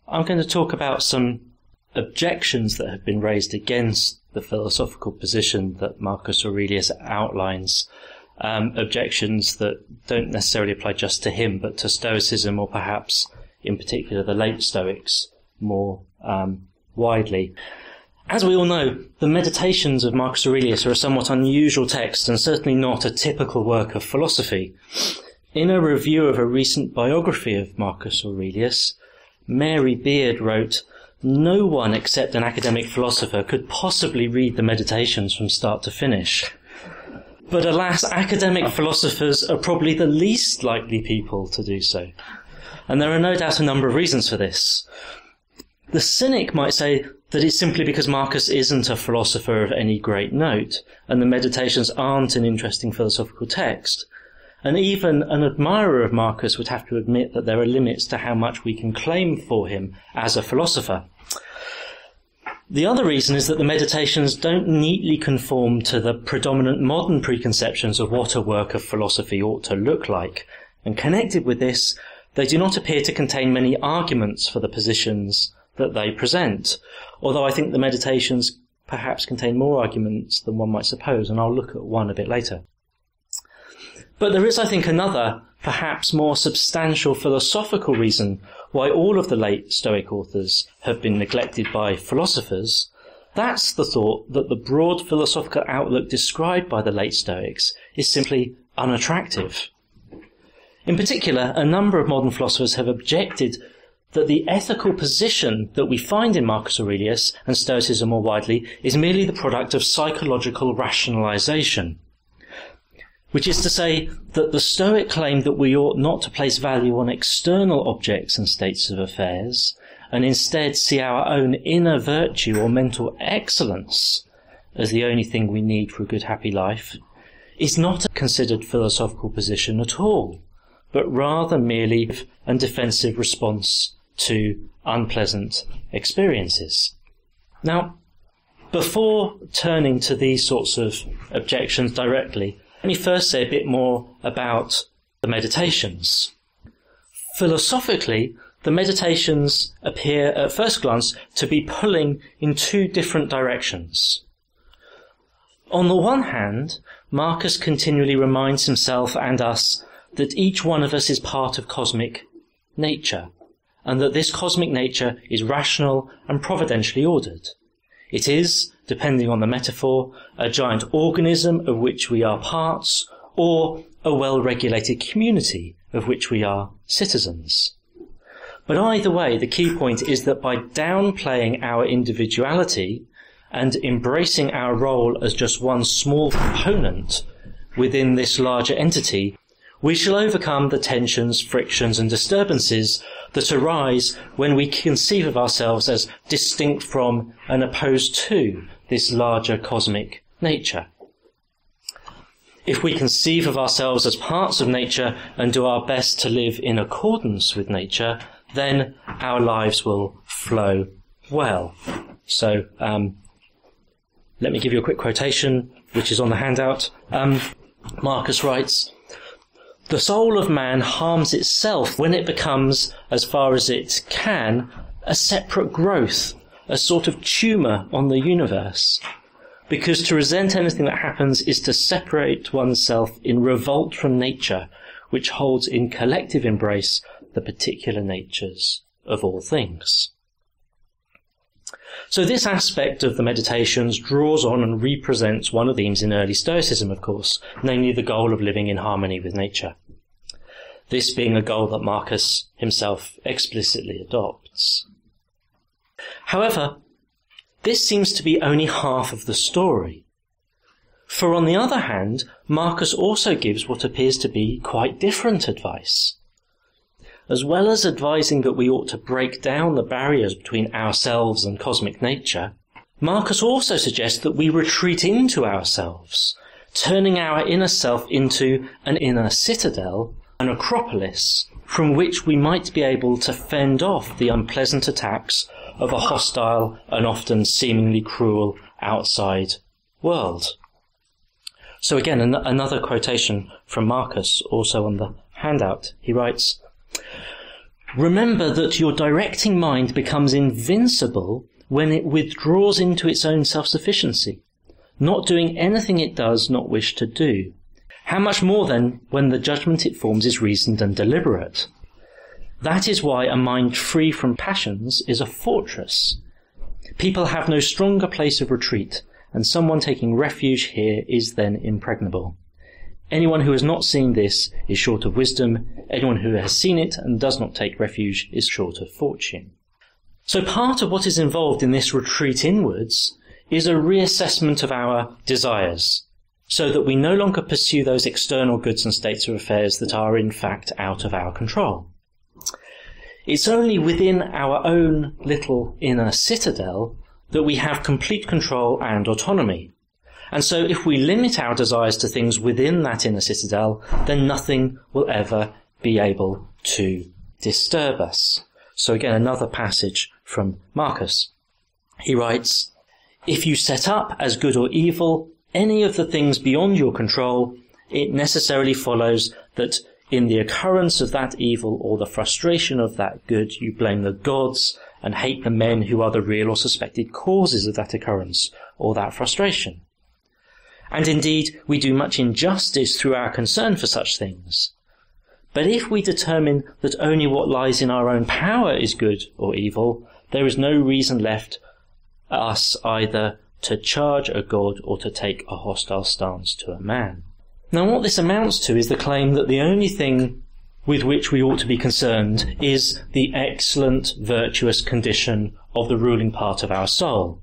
I'm going to talk about some objections that have been raised against the philosophical position that Marcus Aurelius outlines, objections that don't necessarily apply just to him, but to Stoicism, or perhaps in particular the late Stoics more widely. As we all know, the Meditations of Marcus Aurelius are a somewhat unusual text and certainly not a typical work of philosophy. In a review of a recent biography of Marcus Aurelius, Mary Beard wrote, "No one except an academic philosopher could possibly read the Meditations from start to finish. But alas, academic philosophers are probably the least likely people to do so. And there are no doubt a number of reasons for this. The cynic might say that it's simply because Marcus isn't a philosopher of any great note, and the Meditations aren't an interesting philosophical text. And even an admirer of Marcus would have to admit that there are limits to how much we can claim for him as a philosopher. The other reason is that the Meditations don't neatly conform to the predominant modern preconceptions of what a work of philosophy ought to look like. And connected with this, they do not appear to contain many arguments for the positions that they present, although I think the Meditations perhaps contain more arguments than one might suppose, and I'll look at one a bit later. But there is, I think, another, perhaps more substantial philosophical reason why all of the late Stoic authors have been neglected by philosophers. That's the thought that the broad philosophical outlook described by the late Stoics is simply unattractive. In particular, a number of modern philosophers have objected that the ethical position that we find in Marcus Aurelius and Stoicism more widely is merely the product of psychological rationalization, which is to say that the Stoic claim that we ought not to place value on external objects and states of affairs, and instead see our own inner virtue or mental excellence as the only thing we need for a good happy life, is not a considered philosophical position at all, but rather merely a defensive response to unpleasant experiences. Now, before turning to these sorts of objections directly, let me first say a bit more about the Meditations. Philosophically, the Meditations appear at first glance to be pulling in two different directions. On the one hand, Marcus continually reminds himself and us that each one of us is part of cosmic nature, and that this cosmic nature is rational and providentially ordered. It is, depending on the metaphor, a giant organism of which we are parts, or a well-regulated community of which we are citizens. But either way, the key point is that by downplaying our individuality and embracing our role as just one small component within this larger entity, we shall overcome the tensions, frictions and disturbances that arise when we conceive of ourselves as distinct from and opposed to this larger cosmic nature. If we conceive of ourselves as parts of nature and do our best to live in accordance with nature, then our lives will flow well. So let me give you a quick quotation, which is on the handout. Marcus writes, "The soul of man harms itself when it becomes, as far as it can, a separate growth, a sort of tumour on the universe. Because to resent anything that happens is to separate oneself in revolt from nature, which holds in collective embrace the particular natures of all things." So this aspect of the Meditations draws on and represents one of the themes in early Stoicism, of course, namely the goal of living in harmony with nature. This being a goal that Marcus himself explicitly adopts. However, this seems to be only half of the story. For on the other hand, Marcus also gives what appears to be quite different advice. As well as advising that we ought to break down the barriers between ourselves and cosmic nature, Marcus also suggests that we retreat into ourselves, turning our inner self into an inner citadel, an acropolis, from which we might be able to fend off the unpleasant attacks of a hostile and often seemingly cruel outside world. So again, another quotation from Marcus, also on the handout. He writes, Remember that your directing mind becomes invincible when it withdraws into its own self-sufficiency, not doing anything it does not wish to do. How much more then when the judgment it forms is reasoned and deliberate? That is why a mind free from passions is a fortress. People have no stronger place of retreat, and someone taking refuge here is then impregnable. Anyone who has not seen this is short of wisdom. Anyone who has seen it and does not take refuge is short of fortune. So part of what is involved in this retreat inwards is a reassessment of our desires, so that we no longer pursue those external goods and states of affairs that are in fact out of our control. It's only within our own little inner citadel that we have complete control and autonomy. And so if we limit our desires to things within that inner citadel, then nothing will ever be able to disturb us. So again, another passage from Marcus. He writes, "If you set up as good or evil any of the things beyond your control, it necessarily follows that in the occurrence of that evil or the frustration of that good, you blame the gods and hate the men who are the real or suspected causes of that occurrence or that frustration. And indeed, we do much injustice through our concern for such things. But if we determine that only what lies in our own power is good or evil, there is no reason left us either to charge a god or to take a hostile stance to a man." Now what this amounts to is the claim that the only thing with which we ought to be concerned is the excellent, virtuous condition of the ruling part of our soul.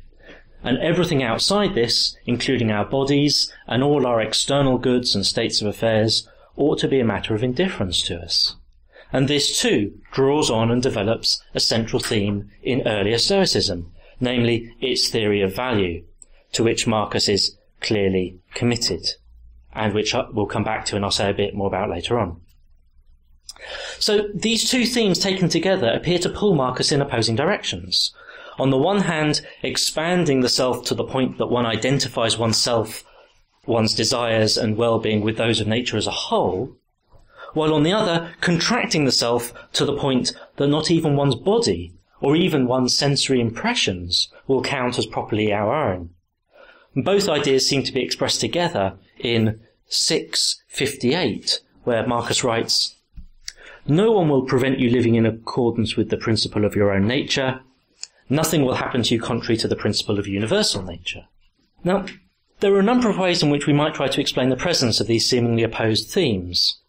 And everything outside this, including our bodies and all our external goods and states of affairs, ought to be a matter of indifference to us. And this too draws on and develops a central theme in earlier Stoicism, namely its theory of value, to which Marcus is clearly committed, and which we'll come back to and I'll say a bit more about later on. So these two themes taken together appear to pull Marcus in opposing directions. On the one hand, expanding the self to the point that one identifies oneself, one's desires and well-being with those of nature as a whole, while on the other, contracting the self to the point that not even one's body or even one's sensory impressions will count as properly our own. Both ideas seem to be expressed together in 658, where Marcus writes, "No one will prevent you living in accordance with the principle of your own nature. Nothing will happen to you contrary to the principle of universal nature." Now, there are a number of ways in which we might try to explain the presence of these seemingly opposed themes.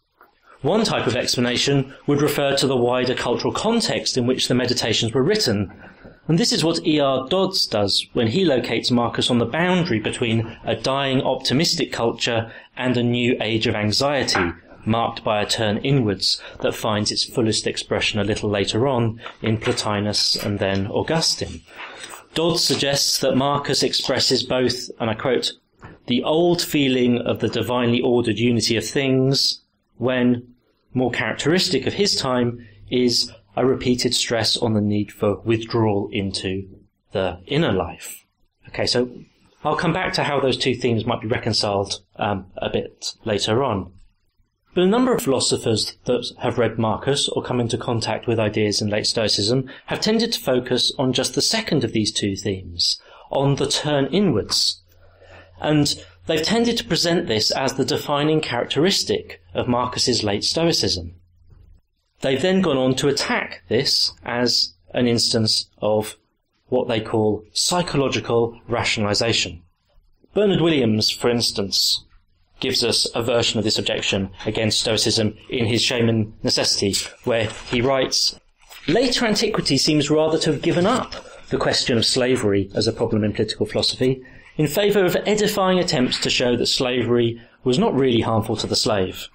One type of explanation would refer to the wider cultural context in which the meditations were written, and this is what E.R. Dodds does when he locates Marcus on the boundary between a dying optimistic culture and a new age of anxiety, marked by a turn inwards that finds its fullest expression a little later on in Plotinus and then Augustine. Dodds suggests that Marcus expresses both, and I quote, "the old feeling of the divinely ordered unity of things, when, more characteristic of his time, is a repeated stress on the need for withdrawal into the inner life." Okay, so I'll come back to how those two themes might be reconciled a bit later on. But a number of philosophers that have read Marcus or come into contact with ideas in late Stoicism have tended to focus on just the second of these two themes, on the turn inwards. And they've tended to present this as the defining characteristic of Marcus's late Stoicism. They've then gone on to attack this as an instance of what they call psychological rationalization. Bernard Williams, for instance, gives us a version of this objection against Stoicism in his Shaman Necessity, where he writes, "Later antiquity seems rather to have given up the question of slavery as a problem in political philosophy in favour of edifying attempts to show that slavery was not really harmful to the slave.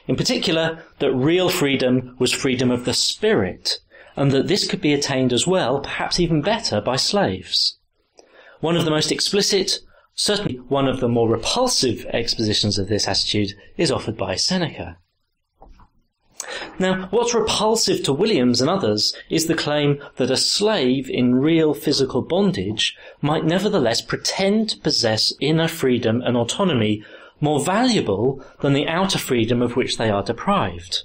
In particular, that real freedom was freedom of the spirit, and that this could be attained as well, perhaps even better, by slaves. One of the most explicit, certainly one of the more repulsive expositions of this attitude is offered by Seneca." Now, what's repulsive to Williams and others is the claim that a slave in real physical bondage might nevertheless pretend to possess inner freedom and autonomy more valuable than the outer freedom of which they are deprived.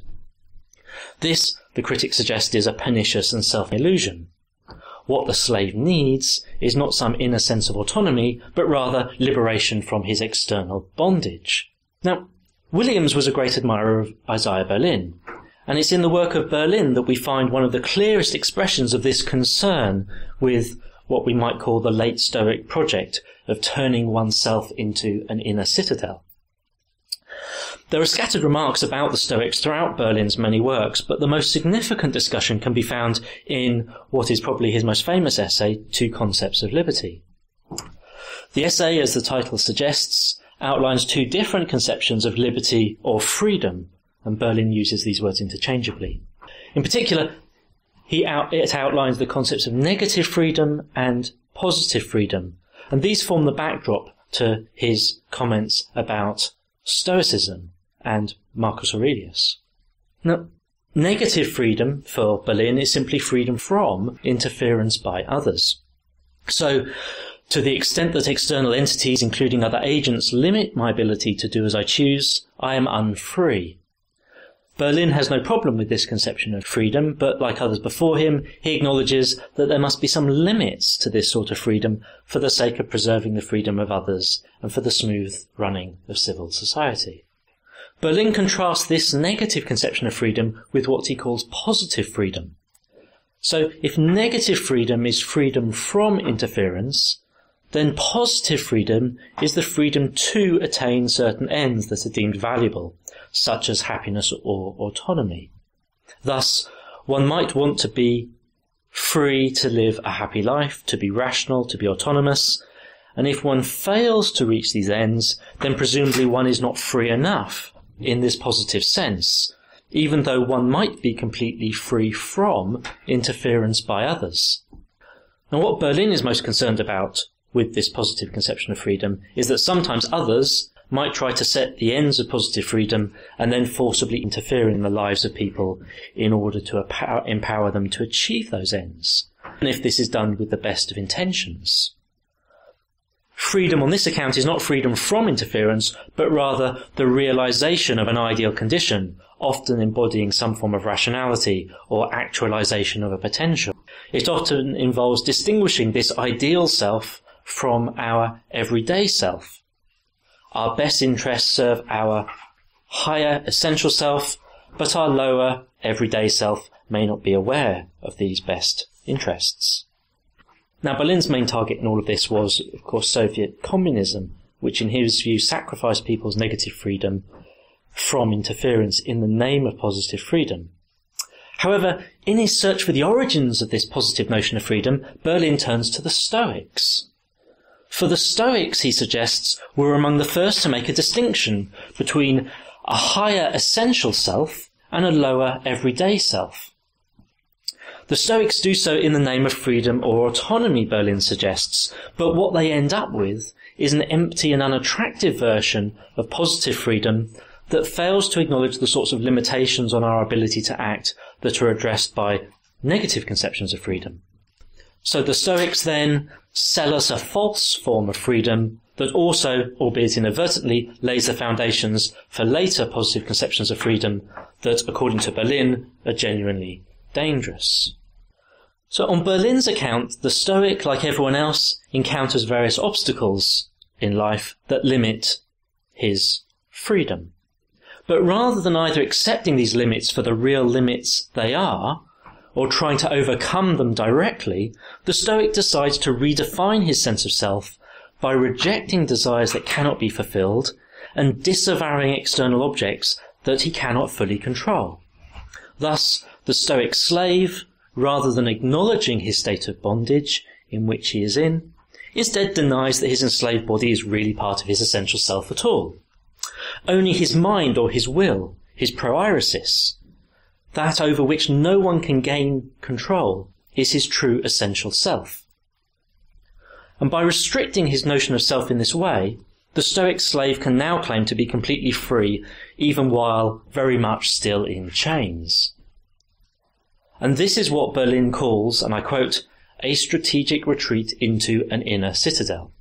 This, the critic suggests, is a pernicious and self-illusion. What the slave needs is not some inner sense of autonomy, but rather liberation from his external bondage. Now, Williams was a great admirer of Isaiah Berlin, and it's in the work of Berlin that we find one of the clearest expressions of this concern with what we might call the late Stoic project of turning oneself into an inner citadel. There are scattered remarks about the Stoics throughout Berlin's many works, but the most significant discussion can be found in what is probably his most famous essay, Two Concepts of Liberty. The essay, as the title suggests, outlines two different conceptions of liberty or freedom, and Berlin uses these words interchangeably. In particular, it outlines the concepts of negative freedom and positive freedom, and these form the backdrop to his comments about Stoicism and Marcus Aurelius. Now, negative freedom for Berlin is simply freedom from interference by others. So, to the extent that external entities, including other agents, limit my ability to do as I choose, I am unfree. Berlin has no problem with this conception of freedom, but like others before him, he acknowledges that there must be some limits to this sort of freedom for the sake of preserving the freedom of others and for the smooth running of civil society. Berlin contrasts this negative conception of freedom with what he calls positive freedom. So if negative freedom is freedom from interference, then positive freedom is the freedom to attain certain ends that are deemed valuable, such as happiness or autonomy. Thus, one might want to be free to live a happy life, to be rational, to be autonomous, and if one fails to reach these ends, then presumably one is not free enough in this positive sense, even though one might be completely free from interference by others. Now, what Berlin is most concerned about with this positive conception of freedom is that sometimes others might try to set the ends of positive freedom and then forcibly interfere in the lives of people in order to empower them to achieve those ends, and if this is done with the best of intentions. Freedom on this account is not freedom from interference, but rather the realization of an ideal condition, often embodying some form of rationality or actualization of a potential. It often involves distinguishing this ideal self from our everyday self. Our best interests serve our higher essential self, but our lower everyday self may not be aware of these best interests. Now, Berlin's main target in all of this was, of course, Soviet communism, which in his view sacrificed people's negative freedom from interference in the name of positive freedom. However, in his search for the origins of this positive notion of freedom, Berlin turns to the Stoics. For the Stoics, he suggests, were among the first to make a distinction between a higher essential self and a lower everyday self. The Stoics do so in the name of freedom or autonomy, Berlin suggests, but what they end up with is an empty and unattractive version of positive freedom that fails to acknowledge the sorts of limitations on our ability to act that are addressed by negative conceptions of freedom. So the Stoics then sell us a false form of freedom that also, albeit inadvertently, lays the foundations for later positive conceptions of freedom that, according to Berlin, are genuinely dangerous. So on Berlin's account, the Stoic, like everyone else, encounters various obstacles in life that limit his freedom. But rather than either accepting these limits for the real limits they are, or trying to overcome them directly, the Stoic decides to redefine his sense of self by rejecting desires that cannot be fulfilled and disavowing external objects that he cannot fully control. Thus, the Stoic slave, rather than acknowledging his state of bondage in which he is in, instead denies that his enslaved body is really part of his essential self at all. Only his mind or his will, his proairesis, that over which no one can gain control, is his true essential self. And by restricting his notion of self in this way, the Stoic slave can now claim to be completely free, even while very much still in chains. And this is what Berlin calls, and I quote, a strategic retreat into an inner citadel.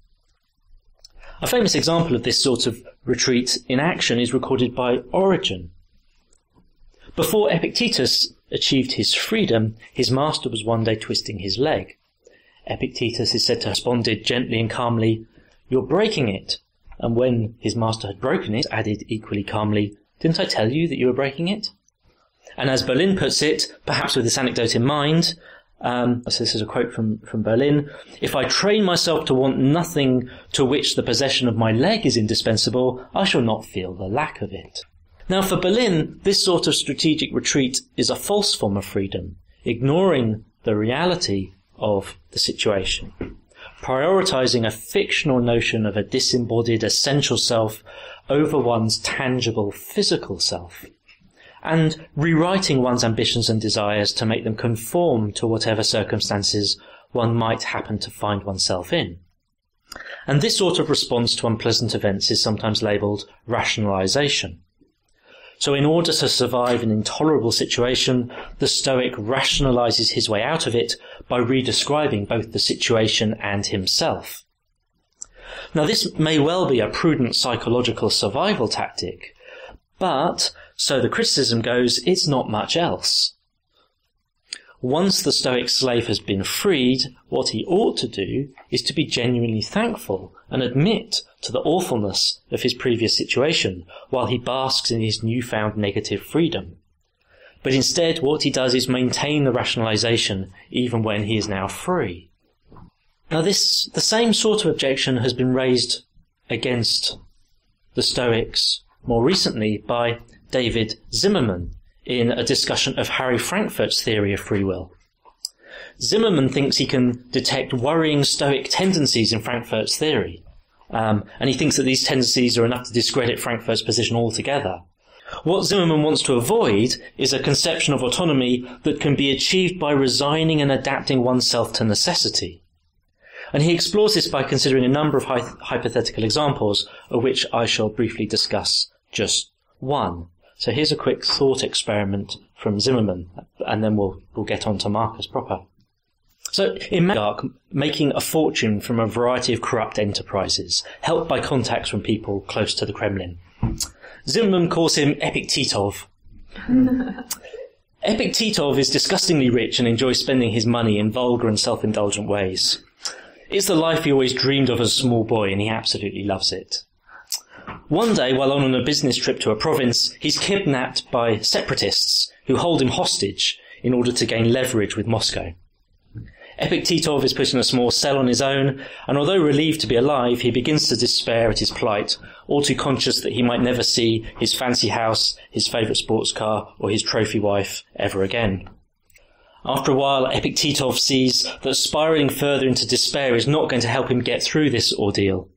A famous example of this sort of retreat in action is recorded by Origen. Before Epictetus achieved his freedom, his master was one day twisting his leg. Epictetus is said to have responded gently and calmly, "You're breaking it," and when his master had broken it, added equally calmly, "Didn't I tell you that you were breaking it?" And as Berlin puts it, perhaps with this anecdote in mind, so this is a quote from Berlin, "If I train myself to want nothing to which the possession of my leg is indispensable, I shall not feel the lack of it." Now for Berlin, this sort of strategic retreat is a false form of freedom, ignoring the reality of the situation, prioritizing a fictional notion of a disembodied essential self over one's tangible physical self, and rewriting one's ambitions and desires to make them conform to whatever circumstances one might happen to find oneself in. And this sort of response to unpleasant events is sometimes labelled rationalization. So in order to survive an intolerable situation, the Stoic rationalizes his way out of it by redescribing both the situation and himself. Now this may well be a prudent psychological survival tactic, but, so the criticism goes, it's not much else. Once the Stoic slave has been freed, what he ought to do is to be genuinely thankful and admit to the awfulness of his previous situation while he basks in his newfound negative freedom. But instead, what he does is maintain the rationalization even when he is now free. Now the same sort of objection has been raised against the Stoics more recently by David Zimmerman in a discussion of Harry Frankfurt's theory of free will. Zimmerman thinks he can detect worrying Stoic tendencies in Frankfurt's theory, and he thinks that these tendencies are enough to discredit Frankfurt's position altogether. What Zimmerman wants to avoid is a conception of autonomy that can be achieved by resigning and adapting oneself to necessity. And he explores this by considering a number of hypothetical examples, of which I shall briefly discuss just one. So here's a quick thought experiment from Zimmerman, and then we'll get on to Marcus proper. So imagine making a fortune from a variety of corrupt enterprises, helped by contacts from people close to the Kremlin. Zimmerman calls him Epictetov. Epictetov is disgustingly rich and enjoys spending his money in vulgar and self-indulgent ways. It's the life he always dreamed of as a small boy, and he absolutely loves it. One day, while on a business trip to a province, he's kidnapped by separatists who hold him hostage in order to gain leverage with Moscow. Epictetov is put in a small cell on his own, and although relieved to be alive, he begins to despair at his plight, all too conscious that he might never see his fancy house, his favourite sports car, or his trophy wife ever again. After a while, Epictetov sees that spiralling further into despair is not going to help him get through this ordeal.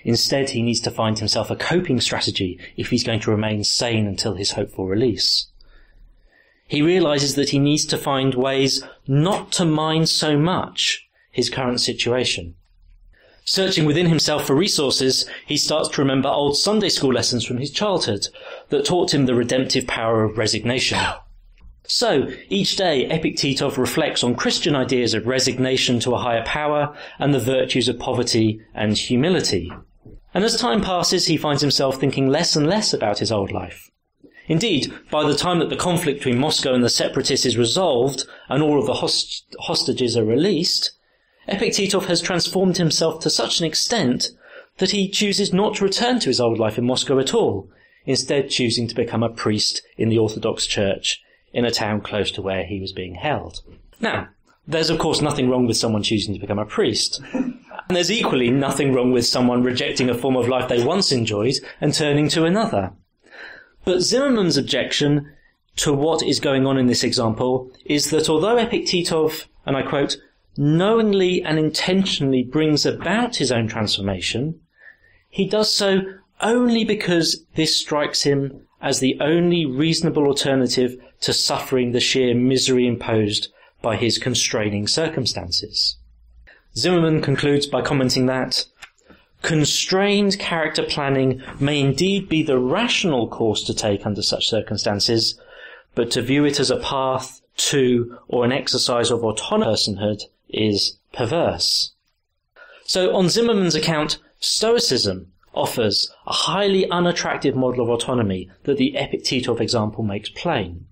Instead, he needs to find himself a coping strategy if he's going to remain sane until his hopeful release. He realises that he needs to find ways not to mind so much his current situation. Searching within himself for resources, he starts to remember old Sunday school lessons from his childhood that taught him the redemptive power of resignation. So, each day, Epictetov reflects on Christian ideas of resignation to a higher power and the virtues of poverty and humility. And as time passes, he finds himself thinking less and less about his old life. Indeed, by the time that the conflict between Moscow and the separatists is resolved and all of the hostages are released, Epictetov has transformed himself to such an extent that he chooses not to return to his old life in Moscow at all, instead choosing to become a priest in the Orthodox Church in a town close to where he was being held. Now, there's of course nothing wrong with someone choosing to become a priest. And there's equally nothing wrong with someone rejecting a form of life they once enjoyed and turning to another. But Zimmerman's objection to what is going on in this example is that although Epictetov, and I quote, knowingly and intentionally brings about his own transformation, he does so only because this strikes him as the only reasonable alternative to suffering the sheer misery imposed by his constraining circumstances. Zimmerman concludes by commenting that constrained character planning may indeed be the rational course to take under such circumstances, but to view it as a path to or an exercise of autonomous personhood is perverse. So on Zimmerman's account, Stoicism offers a highly unattractive model of autonomy that the Epictetov example makes plain.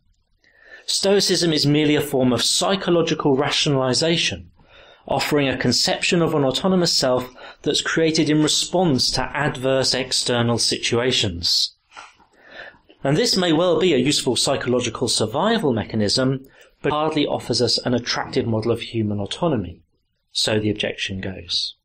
Stoicism is merely a form of psychological rationalization, offering a conception of an autonomous self that's created in response to adverse external situations. And this may well be a useful psychological survival mechanism, but hardly offers us an attractive model of human autonomy. So the objection goes.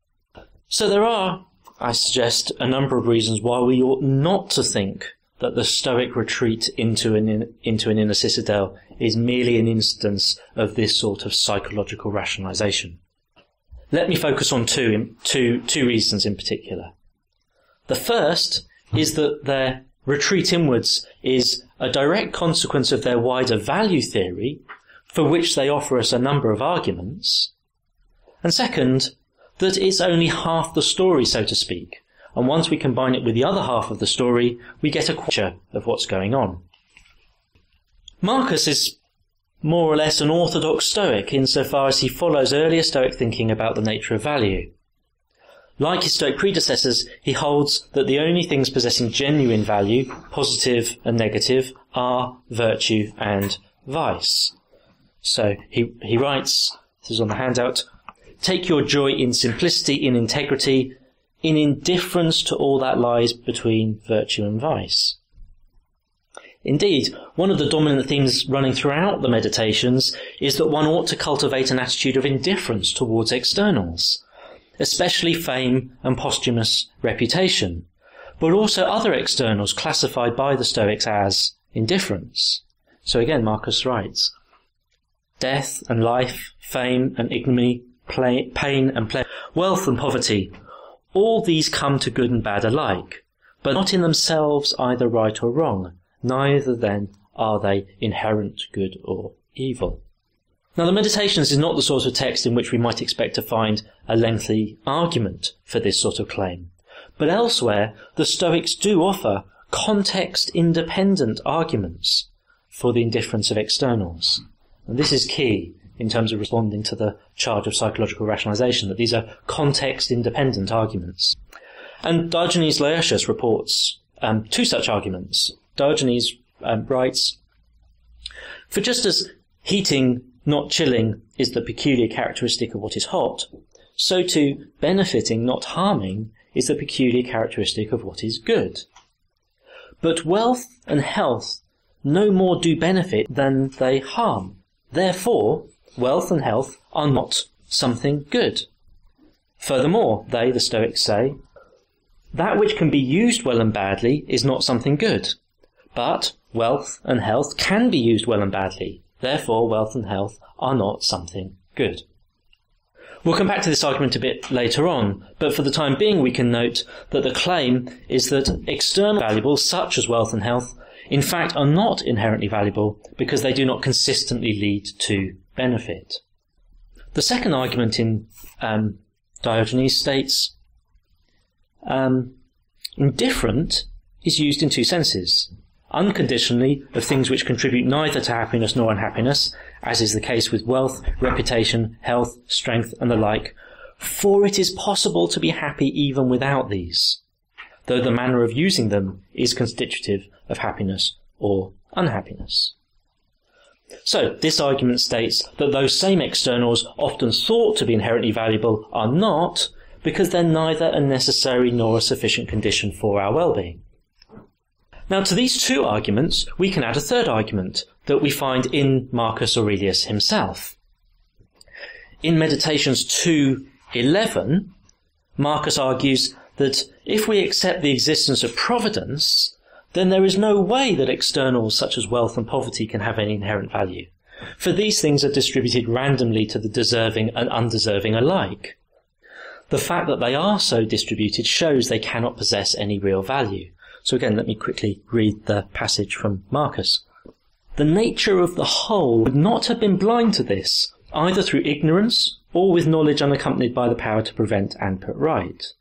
So there are, I suggest, a number of reasons why we ought not to think that the Stoic retreat into an inner citadel is merely an instance of this sort of psychological rationalization. Let me focus on two reasons in particular. The first is that their retreat inwards is a direct consequence of their wider value theory, for which they offer us a number of arguments. And second, that it's only half the story, so to speak, and once we combine it with the other half of the story, we get a picture of what's going on. Marcus is more or less an orthodox Stoic insofar as he follows earlier Stoic thinking about the nature of value. Like his Stoic predecessors, he holds that the only things possessing genuine value, positive and negative, are virtue and vice. So he writes, this is on the handout, "Take your joy in simplicity, in integrity, in indifference to all that lies between virtue and vice." Indeed, one of the dominant themes running throughout the Meditations is that one ought to cultivate an attitude of indifference towards externals, especially fame and posthumous reputation, but also other externals classified by the Stoics as indifference. So again, Marcus writes, "Death and life, fame and ignominy, pain and pleasure, wealth and poverty, all these come to good and bad alike, but not in themselves either right or wrong. Neither then are they inherent good or evil." Now, the Meditations is not the sort of text in which we might expect to find a lengthy argument for this sort of claim. But elsewhere, the Stoics do offer context-independent arguments for the indifference of externals. And this is key in terms of responding to the charge of psychological rationalization, that these are context-independent arguments. And Diogenes Laertius reports two such arguments. Diogenes writes, "For just as heating, not chilling, is the peculiar characteristic of what is hot, so too benefiting, not harming, is the peculiar characteristic of what is good. But wealth and health no more do benefit than they harm. Therefore, wealth and health are not something good. Furthermore, they, the Stoics, say, that which can be used well and badly is not something good. But wealth and health can be used well and badly. Therefore, wealth and health are not something good." We'll come back to this argument a bit later on, but for the time being we can note that the claim is that external valuables, such as wealth and health, in fact are not inherently valuable because they do not consistently lead to benefit. The second argument in Diogenes states, indifferent is used in two senses. Unconditionally, of things which contribute neither to happiness nor unhappiness, as is the case with wealth, reputation, health, strength, and the like, for it is possible to be happy even without these, though the manner of using them is constitutive of happiness or unhappiness. So, this argument states that those same externals often thought to be inherently valuable are not, because they're neither a necessary nor a sufficient condition for our well-being. Now, to these two arguments, we can add a third argument that we find in Marcus Aurelius himself. In Meditations 2:11, Marcus argues that if we accept the existence of providence, then there is no way that externals such as wealth and poverty can have any inherent value, for these things are distributed randomly to the deserving and undeserving alike. The fact that they are so distributed shows they cannot possess any real value. So again, let me quickly read the passage from Marcus. "The nature of the whole would not have been blind to this, either through ignorance or with knowledge unaccompanied by the power to prevent and put right.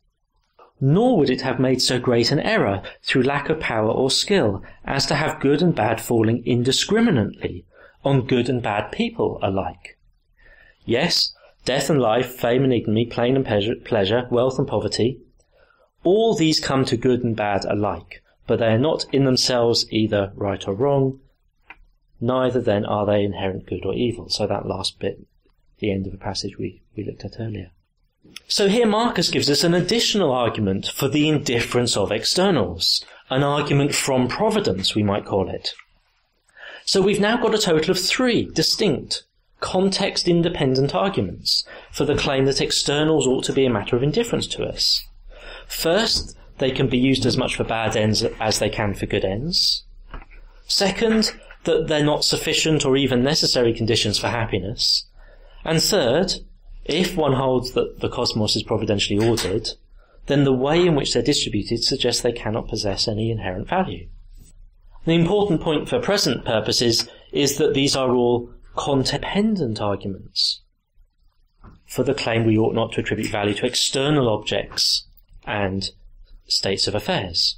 Nor would it have made so great an error through lack of power or skill as to have good and bad falling indiscriminately on good and bad people alike. Yes, death and life, fame and ignominy, pain and pleasure, wealth and poverty, all these come to good and bad alike, but they are not in themselves either right or wrong, neither then are they inherent good or evil. So that last bit, the end of a passage we looked at earlier. So here Marcus gives us an additional argument for the indifference of externals, an argument from providence, we might call it. So we've now got a total of 3 distinct, context-independent arguments for the claim that externals ought to be a matter of indifference to us. First, they can be used as much for bad ends as they can for good ends. Second, that they're not sufficient or even necessary conditions for happiness. And third, if one holds that the cosmos is providentially ordered, then the way in which they're distributed suggests they cannot possess any inherent value. The important point for present purposes is that these are all context-dependent arguments for the claim we ought not to attribute value to external objects and states of affairs.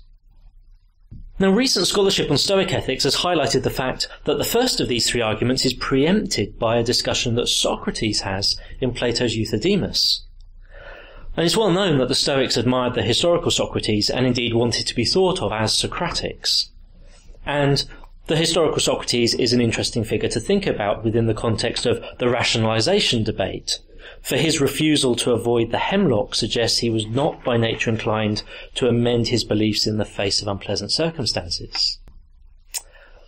Now, recent scholarship on Stoic ethics has highlighted the fact that the first of these 3 arguments is preempted by a discussion that Socrates has in Plato's Euthydemus. And it's well known that the Stoics admired the historical Socrates and indeed wanted to be thought of as Socratics. And the historical Socrates is an interesting figure to think about within the context of the rationalization debate, for his refusal to avoid the hemlock suggests he was not by nature inclined to amend his beliefs in the face of unpleasant circumstances.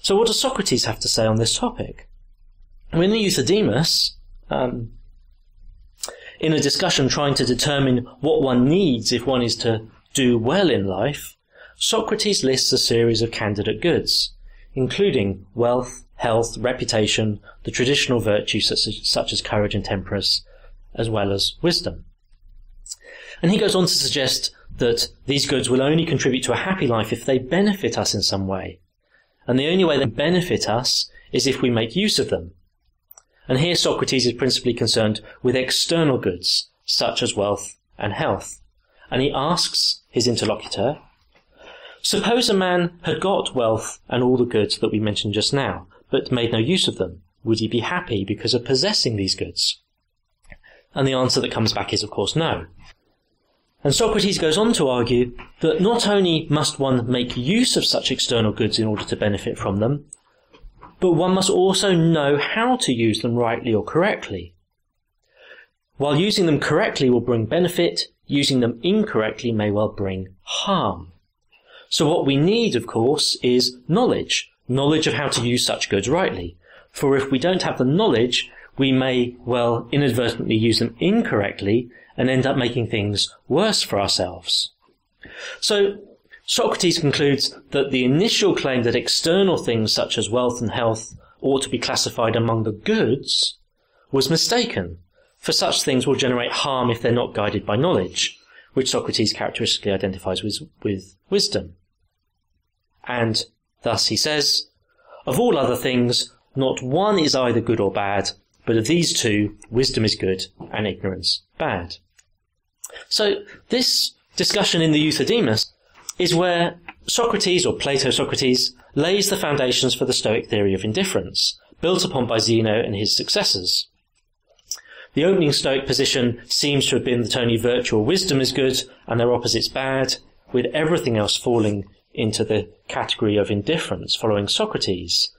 So what does Socrates have to say on this topic? Well, in the Euthydemus, in a discussion trying to determine what one needs if one is to do well in life, Socrates lists a series of candidate goods, including wealth, health, reputation, the traditional virtues such as courage and temperance, as well as wisdom. And he goes on to suggest that these goods will only contribute to a happy life if they benefit us in some way. And the only way they benefit us is if we make use of them. And here Socrates is principally concerned with external goods, such as wealth and health. And he asks his interlocutor, suppose a man had got wealth and all the goods that we mentioned just now, but made no use of them. Would he be happy because of possessing these goods? And the answer that comes back is, of course, no. And Socrates goes on to argue that not only must one make use of such external goods in order to benefit from them, but one must also know how to use them rightly or correctly. While using them correctly will bring benefit, using them incorrectly may well bring harm. So what we need, of course, is knowledge of how to use such goods rightly. For if we don't have the knowledge, we may well inadvertently use them incorrectly and end up making things worse for ourselves. So Socrates concludes that the initial claim that external things such as wealth and health ought to be classified among the goods was mistaken, for such things will generate harm if they're not guided by knowledge, which Socrates characteristically identifies with wisdom. And thus he says, of all other things, not one is either good or bad, but of these 2, wisdom is good and ignorance bad. So this discussion in the Euthydemus is where Socrates, or Plato-Socrates, lays the foundations for the Stoic theory of indifference, built upon by Zeno and his successors. The opening Stoic position seems to have been that only virtue or wisdom is good and their opposites bad, with everything else falling into the category of indifference following Socrates.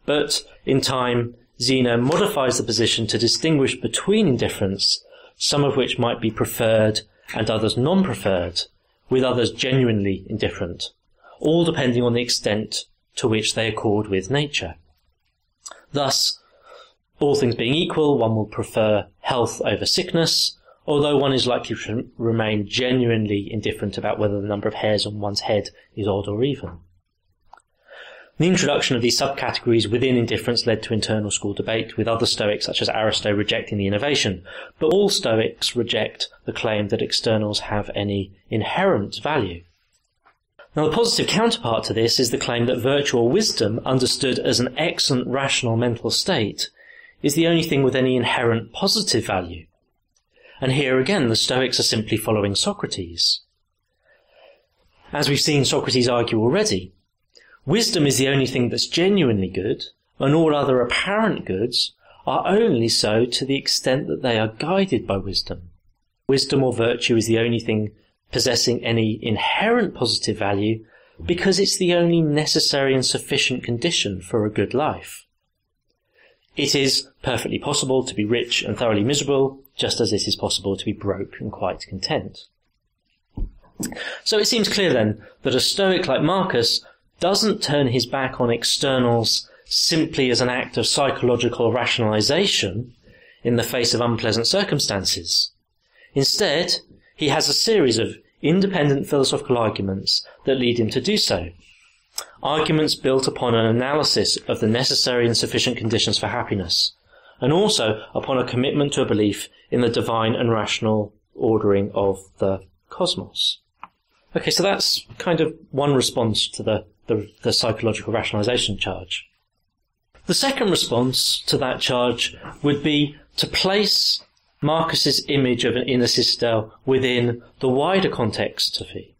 But in time, Zeno modifies the position to distinguish between indifference, some of which might be preferred and others non-preferred, with others genuinely indifferent, all depending on the extent to which they accord with nature. Thus, all things being equal, one will prefer health over sickness, although one is likely to remain genuinely indifferent about whether the number of hairs on one's head is odd or even. The introduction of these subcategories within indifference led to internal school debate, with other Stoics such as Aristotle rejecting the innovation, but all Stoics reject the claim that externals have any inherent value. Now, the positive counterpart to this is the claim that virtue or wisdom, understood as an excellent rational mental state, is the only thing with any inherent positive value. And here again, the Stoics are simply following Socrates. As we've seen Socrates argue already, wisdom is the only thing that's genuinely good, and all other apparent goods are only so to the extent that they are guided by wisdom. Wisdom or virtue is the only thing possessing any inherent positive value because it's the only necessary and sufficient condition for a good life. It is perfectly possible to be rich and thoroughly miserable, just as it is possible to be broke and quite content. So it seems clear then that a Stoic like Marcus doesn't turn his back on externals simply as an act of psychological rationalization in the face of unpleasant circumstances. Instead, he has a series of independent philosophical arguments that lead him to do so. Arguments built upon an analysis of the necessary and sufficient conditions for happiness, and also upon a commitment to a belief in the divine and rational ordering of the cosmos. Okay, so that's kind of one response to the psychological rationalization charge. The second response to that charge would be to place Marcus's image of an inner citadel within the wider context of he.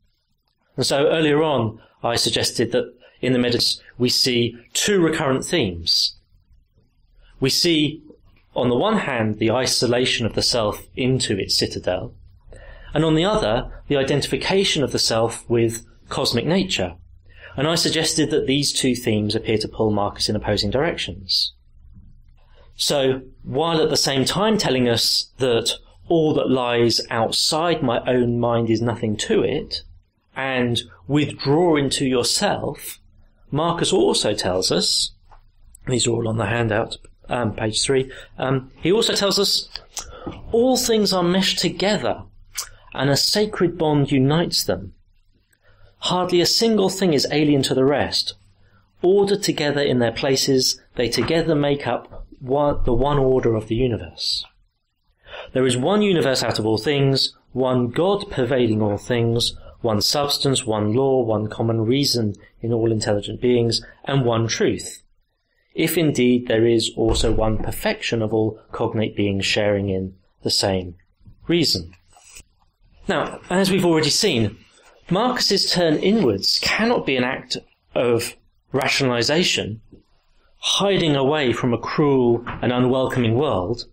And so earlier on, I suggested that in the Meditations we see two recurrent themes. We see, on the one hand, the isolation of the self into its citadel, and on the other, the identification of the self with cosmic nature. And I suggested that these two themes appear to pull Marcus in opposing directions. So, while at the same time telling us that all that lies outside my own mind is nothing to it, and withdraw into yourself, Marcus also tells us, these are all on the handout, page 3, he also tells us, all things are meshed together, and a sacred bond unites them. Hardly a single thing is alien to the rest. Ordered together in their places, they together make up the one order of the universe. There is one universe out of all things, one God pervading all things, one substance, one law, one common reason in all intelligent beings, and one truth, if indeed there is also one perfection of all cognate beings sharing in the same reason. Now, as we've already seen, Marcus's turn inwards cannot be an act of rationalization, hiding away from a cruel and unwelcoming world,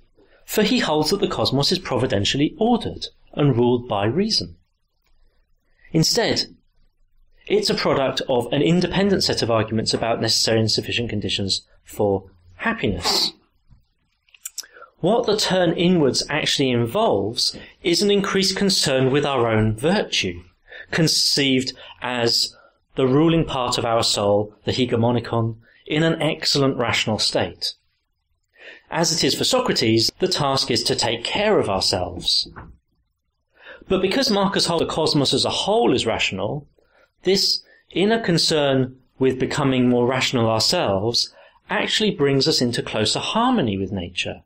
for he holds that the cosmos is providentially ordered and ruled by reason. Instead, it's a product of an independent set of arguments about necessary and sufficient conditions for happiness. What the turn inwards actually involves is an increased concern with our own virtue, conceived as the ruling part of our soul, the hegemonikon, in an excellent rational state. As it is for Socrates, the task is to take care of ourselves. But because Marcus holds the cosmos as a whole is rational, this inner concern with becoming more rational ourselves actually brings us into closer harmony with nature.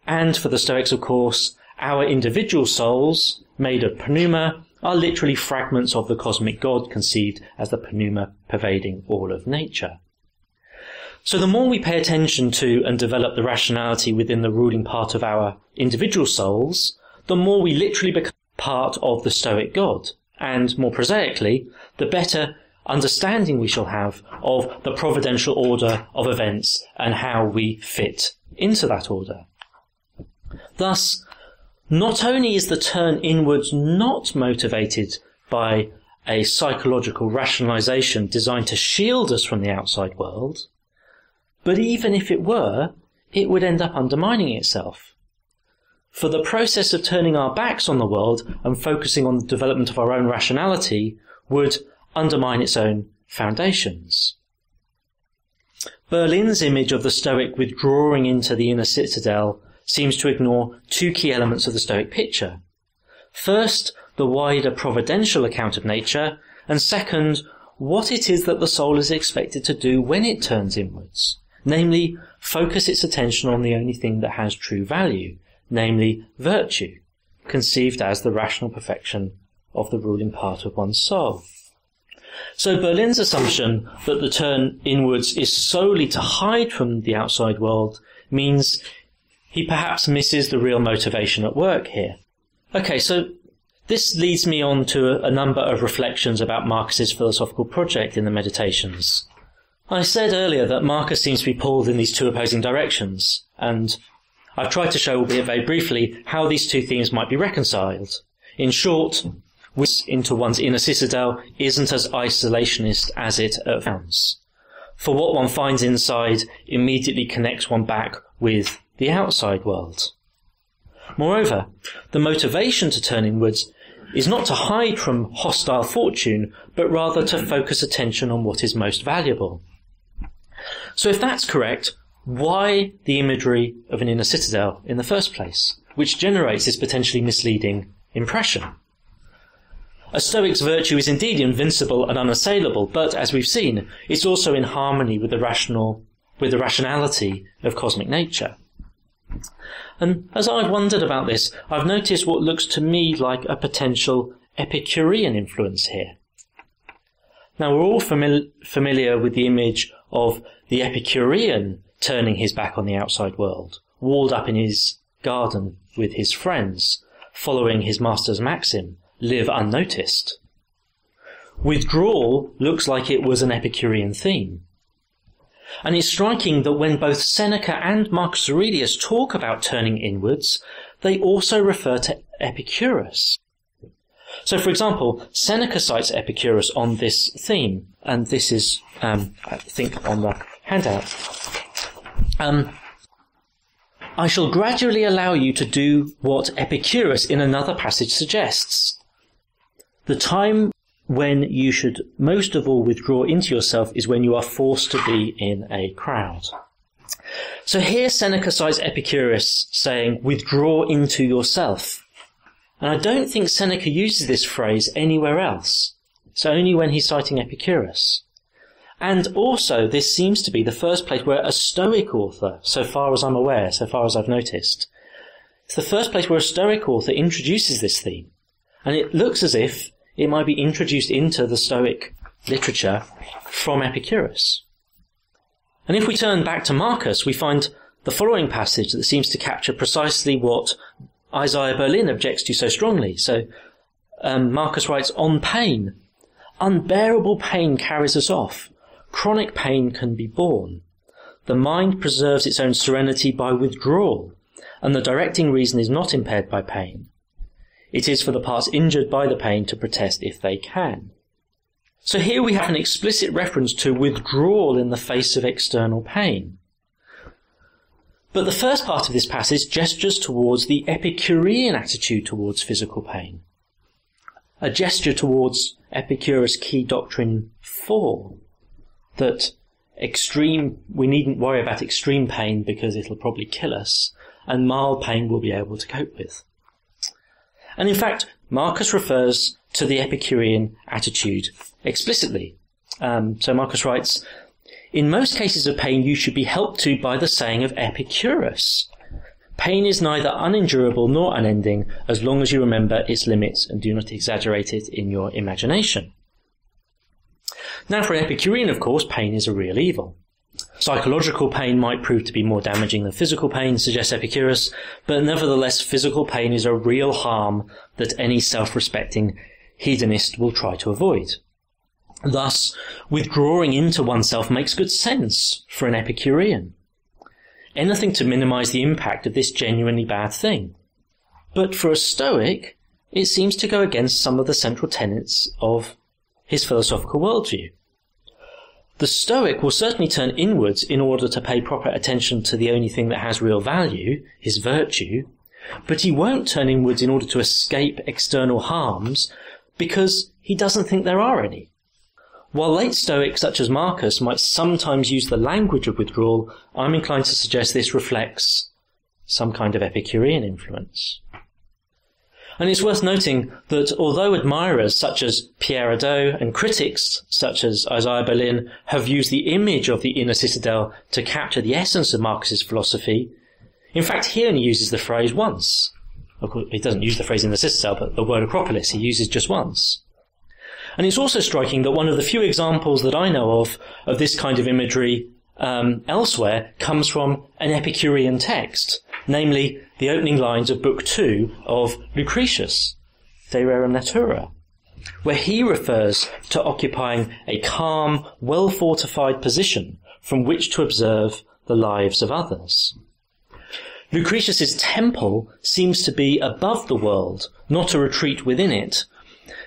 And for the Stoics, of course, our individual souls, made of pneuma, are literally fragments of the cosmic God conceived as the pneuma pervading all of nature. So the more we pay attention to and develop the rationality within the ruling part of our individual souls, the more we literally become part of the Stoic God, and more prosaically, the better understanding we shall have of the providential order of events and how we fit into that order. Thus, not only is the turn inwards not motivated by a psychological rationalization designed to shield us from the outside world, but even if it were, it would end up undermining itself. For the process of turning our backs on the world and focusing on the development of our own rationality would undermine its own foundations. Berlin's image of the Stoic withdrawing into the inner citadel seems to ignore two key elements of the Stoic picture. First, the wider providential account of nature, and second, what it is that the soul is expected to do when it turns inwards, namely, focus its attention on the only thing that has true value, namely virtue, conceived as the rational perfection of the ruling part of one's soul. So Berlin's assumption that the turn inwards is solely to hide from the outside world means he perhaps misses the real motivation at work here. Okay, so this leads me on to a number of reflections about Marcus's philosophical project in the Meditations. I said earlier that Marcus seems to be pulled in these two opposing directions, and I've tried to show, albeit very briefly, how these two themes might be reconciled. In short, into one's inner citadel isn't as isolationist as it sounds. for what one finds inside immediately connects one back with the outside world. Moreover, the motivation to turn inwards is not to hide from hostile fortune, but rather to focus attention on what is most valuable. So if that's correct, why the imagery of an inner citadel in the first place, which generates this potentially misleading impression? A Stoic's virtue is indeed invincible and unassailable, but, as we've seen, it's also in harmony with the rationality of cosmic nature. And as I've wondered about this, I've noticed what looks to me like a potential Epicurean influence here. Now, we're all familiar with the image of the Epicurean turning his back on the outside world, walled up in his garden with his friends, following his master's maxim, live unnoticed. Withdrawal looks like it was an Epicurean theme. And it's striking that when both Seneca and Marcus Aurelius talk about turning inwards, they also refer to Epicurus. So, for example, Seneca cites Epicurus on this theme, and this is, I think, on the handout. I shall gradually allow you to do what Epicurus in another passage suggests. The time when you should most of all withdraw into yourself is when you are forced to be in a crowd. So here Seneca cites Epicurus saying, withdraw into yourself. And I don't think Seneca uses this phrase anywhere else. It's only when he's citing Epicurus. And also, this seems to be the first place where a Stoic author, so far as I'm aware, so far as I've noticed, it's the first place where a Stoic author introduces this theme. And it looks as if it might be introduced into the Stoic literature from Epicurus. And if we turn back to Marcus, we find the following passage that seems to capture precisely what Isaiah Berlin objects to so strongly. So Marcus writes, on pain, unbearable pain carries us off. Chronic pain can be borne. The mind preserves its own serenity by withdrawal, and the directing reason is not impaired by pain. It is for the parts injured by the pain to protest if they can. So here we have an explicit reference to withdrawal in the face of external pain. But the first part of this passage gestures towards the Epicurean attitude towards physical pain, a gesture towards Epicurus' key doctrine 4, that we needn't worry about extreme pain because it'll probably kill us, and mild pain we'll be able to cope with. And in fact, Marcus refers to the Epicurean attitude explicitly. So Marcus writes, in most cases of pain you should be helped to by the saying of Epicurus. Pain is neither unendurable nor unending as long as you remember its limits and do not exaggerate it in your imagination. Now for an Epicurean, of course, pain is a real evil. Psychological pain might prove to be more damaging than physical pain, suggests Epicurus, but nevertheless physical pain is a real harm that any self-respecting hedonist will try to avoid. Thus, withdrawing into oneself makes good sense for an Epicurean. Anything to minimize the impact of this genuinely bad thing. But for a Stoic, it seems to go against some of the central tenets of his philosophical worldview. The Stoic will certainly turn inwards in order to pay proper attention to the only thing that has real value, his virtue, but he won't turn inwards in order to escape external harms because he doesn't think there are any. While late Stoics such as Marcus might sometimes use the language of withdrawal, I'm inclined to suggest this reflects some kind of Epicurean influence. And it's worth noting that although admirers such as Pierre Hadot and critics such as Isaiah Berlin have used the image of the inner citadel to capture the essence of Marcus's philosophy, in fact he only uses the phrase once. Of course, he doesn't use the phrase inner citadel, but the word Acropolis he uses just once. And it's also striking that one of the few examples that I know of this kind of imagery elsewhere comes from an Epicurean text, namely the opening lines of Book 2 of Lucretius, De Rerum Natura, where he refers to occupying a calm, well-fortified position from which to observe the lives of others. Lucretius's temple seems to be above the world, not a retreat within it,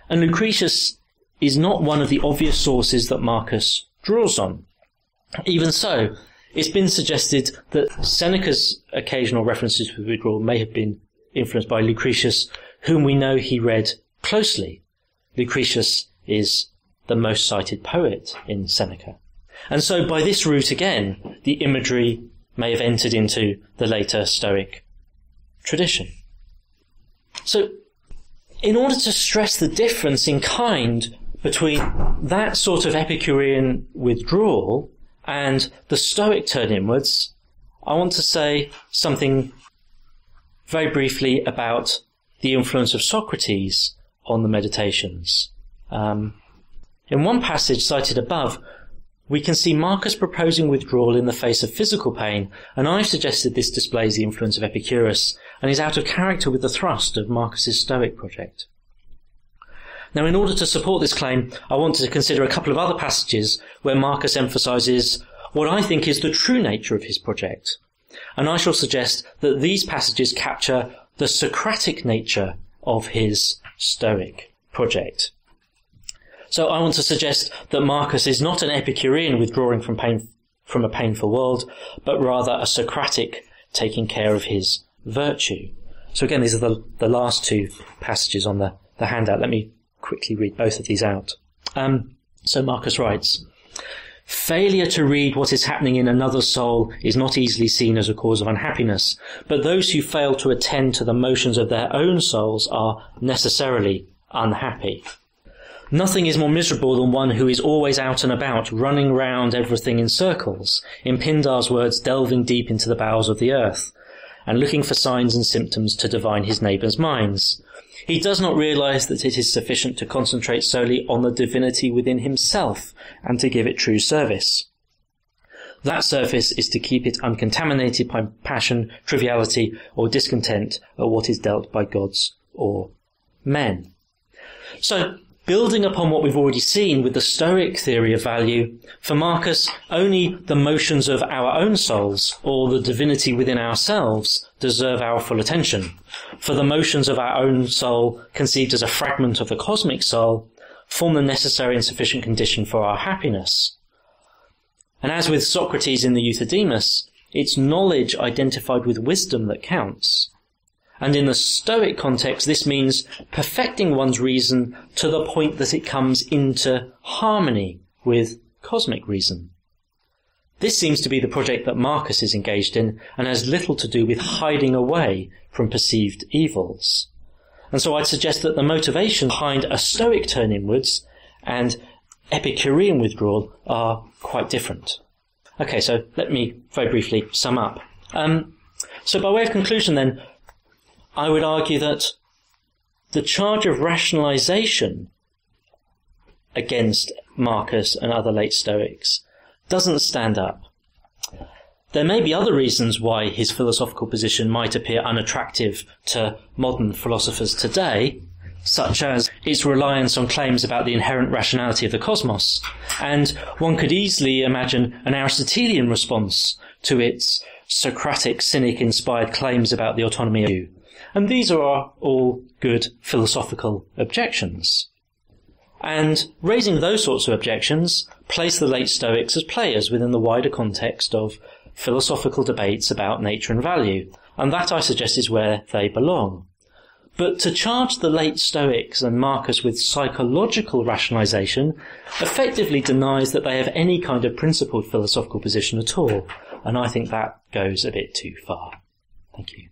and Lucretius is not one of the obvious sources that Marcus draws on. Even so, it's been suggested that Seneca's occasional references to withdrawal may have been influenced by Lucretius, whom we know he read closely. Lucretius is the most cited poet in Seneca. And so by this route again, the imagery may have entered into the later Stoic tradition. So, in order to stress the difference in kind between that sort of Epicurean withdrawal and the Stoic turn inwards, I want to say something very briefly about the influence of Socrates on the Meditations. In one passage cited above, we can see Marcus proposing withdrawal in the face of physical pain, and I've suggested this displays the influence of Epicurus and is out of character with the thrust of Marcus's Stoic project. Now, in order to support this claim, I want to consider a couple of other passages where Marcus emphasises what I think is the true nature of his project. And I shall suggest that these passages capture the Socratic nature of his Stoic project. So I want to suggest that Marcus is not an Epicurean withdrawing from a painful world, but rather a Socratic taking care of his virtue. So again, these are the last two passages on the handout. Let me quickly read both of these out. So Marcus writes, "Failure to read what is happening in another's soul is not easily seen as a cause of unhappiness, but those who fail to attend to the motions of their own souls are necessarily unhappy. Nothing is more miserable than one who is always out and about, running round everything in circles, in Pindar's words, delving deep into the bowels of the earth, and looking for signs and symptoms to divine his neighbours' minds. He does not realise that it is sufficient to concentrate solely on the divinity within himself and to give it true service. That service is to keep it uncontaminated by passion, triviality, or discontent at what is dealt by gods or men." So, building upon what we've already seen with the Stoic theory of value, for Marcus, only the motions of our own souls, or the divinity within ourselves, deserve our full attention. For the motions of our own soul, conceived as a fragment of the cosmic soul, form the necessary and sufficient condition for our happiness. And as with Socrates in the Euthydemus, it's knowledge identified with wisdom that counts. And in the Stoic context, this means perfecting one's reason to the point that it comes into harmony with cosmic reason. This seems to be the project that Marcus is engaged in and has little to do with hiding away from perceived evils. And so I'd suggest that the motivation behind a Stoic turn inwards and Epicurean withdrawal are quite different. Okay, so let me very briefly sum up. So by way of conclusion then, I would argue that the charge of rationalization against Marcus and other late Stoics doesn't stand up. There may be other reasons why his philosophical position might appear unattractive to modern philosophers today, such as its reliance on claims about the inherent rationality of the cosmos, and one could easily imagine an Aristotelian response to its Socratic, cynic-inspired claims about the autonomy of you. And these are all good philosophical objections. And raising those sorts of objections place the late Stoics as players within the wider context of philosophical debates about nature and value, and that, I suggest, is where they belong. But to charge the late Stoics and Marcus with psychological rationalization effectively denies that they have any kind of principled philosophical position at all, and I think that goes a bit too far. Thank you.